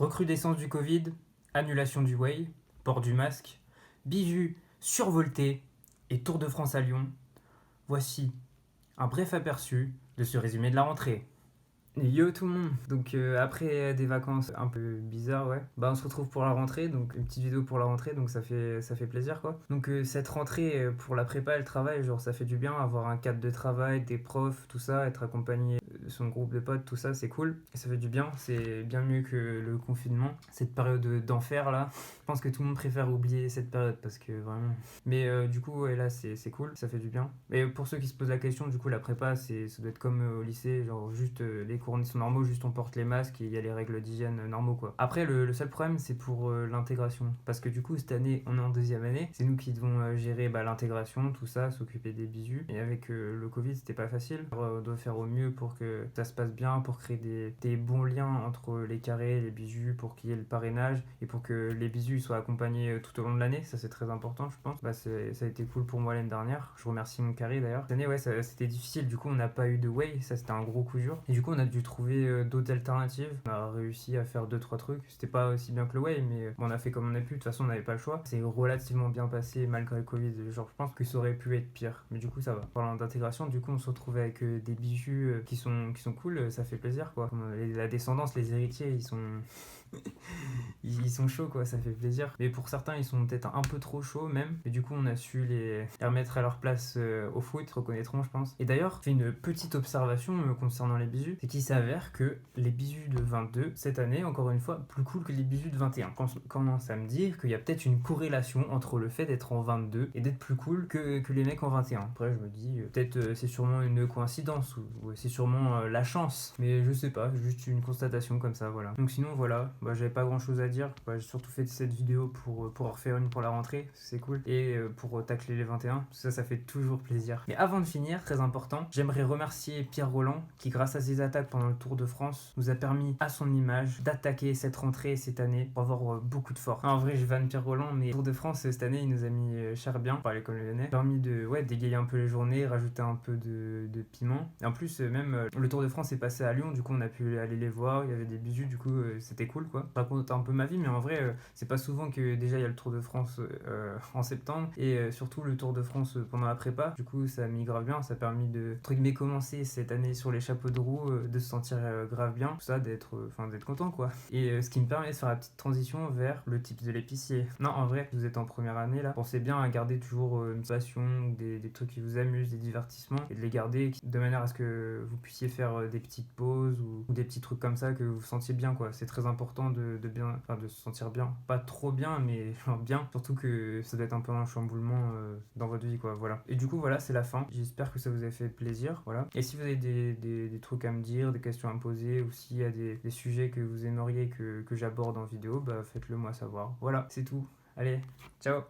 Recrudescence du Covid, annulation du Way, port du masque, bijoux survoltés et Tour de France à Lyon. Voici un bref aperçu de ce résumé de la rentrée. Yo tout le monde. Donc après des vacances un peu bizarres, ouais, bah on se retrouve pour la rentrée, donc une petite vidéo pour la rentrée, donc ça fait plaisir quoi. Donc cette rentrée pour la prépa et le travail, genre ça fait du bien, avoir un cadre de travail, des profs, tout ça, être accompagné de son groupe de potes, tout ça c'est cool, et ça fait du bien, c'est bien mieux que le confinement, cette période d'enfer là. Je pense que tout le monde préfère oublier cette période parce que vraiment. Mais du coup ouais, là c'est cool, ça fait du bien. Et pour ceux qui se posent la question, du coup la prépa ça doit être comme au lycée, genre juste les cours sont normaux, juste on porte les masques et il y a les règles d'hygiène normaux quoi. Après le seul problème c'est pour l'intégration, parce que du coup cette année on est en deuxième année, c'est nous qui devons gérer l'intégration, tout ça, s'occuper des bisous, et avec le Covid c'était pas facile. On doit faire au mieux pour que ça se passe bien, pour créer des bons liens entre les carrés, les bisous, pour qu'il y ait le parrainage et pour que les bisous soient accompagnés tout au long de l'année, ça c'est très important je pense. Ça a été cool pour moi l'année dernière, je remercie mon carré d'ailleurs. Cette année ouais c'était difficile, du coup on n'a pas eu de way, ça c'était un gros coup dur, et du coup on a dû trouver d'autres alternatives. On a réussi à faire 2-3 trucs. C'était pas aussi bien que le Way, mais on a fait comme on a pu. De toute façon, on n'avait pas le choix. C'est relativement bien passé malgré le Covid. Genre, je pense que ça aurait pu être pire. Mais du coup, ça va. Parlant d'intégration, du coup, on se retrouve avec des bijoux qui sont cool. Ça fait plaisir, quoi. La descendance, les héritiers, ils sont chauds quoi, ça fait plaisir. Mais pour certains, ils sont peut-être un peu trop chauds même. Et du coup, on a su les remettre à leur place au foot, ils reconnaîtront, je pense. Et d'ailleurs, je fais une petite observation concernant les bisous, c'est qu'il s'avère que les bisous de 22, cette année, encore une fois, plus cool que les bisous de 21. Quand on commence à me dire qu'il y a peut-être une corrélation entre le fait d'être en 22 et d'être plus cool que les mecs en 21. Après, je me dis, peut-être c'est sûrement une coïncidence, ou c'est sûrement la chance. Mais je sais pas, juste une constatation comme ça, voilà. Donc sinon, voilà, j'avais pas grand chose à dire. J'ai surtout fait cette vidéo pour en refaire une pour la rentrée, c'est cool, et pour tacler les 21, ça fait toujours plaisir. Mais avant de finir, très important, j'aimerais remercier Pierre Rolland qui, grâce à ses attaques pendant le Tour de France, nous a permis à son image d'attaquer cette rentrée cette année pour avoir beaucoup de force. En vrai, je vanne Pierre Rolland, mais le Tour de France cette année, il nous a mis cher bien par l'école lyonnais, permis de dégayer un peu les journées, rajouter un peu de piment. Et en plus, même le Tour de France est passé à Lyon, du coup on a pu aller les voir, il y avait des bisous, du coup c'était cool quoi. Je raconte un peu ma vie, mais en vrai, c'est pas souvent que déjà il y a le Tour de France en septembre, et surtout le Tour de France pendant la prépa. Du coup, ça a mis grave bien, ça a permis de commencer cette année sur les chapeaux de roue, de se sentir grave bien, tout ça, d'être content quoi. Et ce qui me permet de faire la petite transition vers le type de l'épicier. Non, en vrai, vous êtes en première année là, pensez bien à garder toujours une passion, des trucs qui vous amusent, des divertissements, et de les garder de manière à ce que vous puissiez faire des petites pauses ou des petits trucs comme ça, que vous vous sentiez bien quoi. C'est très important de se sentir bien, pas trop bien, mais bien, surtout que ça doit être un peu un chamboulement dans votre vie quoi, voilà. Et du coup voilà, c'est la fin, j'espère que ça vous a fait plaisir, voilà. Et si vous avez des trucs à me dire, des questions à me poser, ou s'il y a des sujets que vous aimeriez que j'aborde en vidéo, faites-le moi savoir. Voilà, c'est tout, allez, ciao.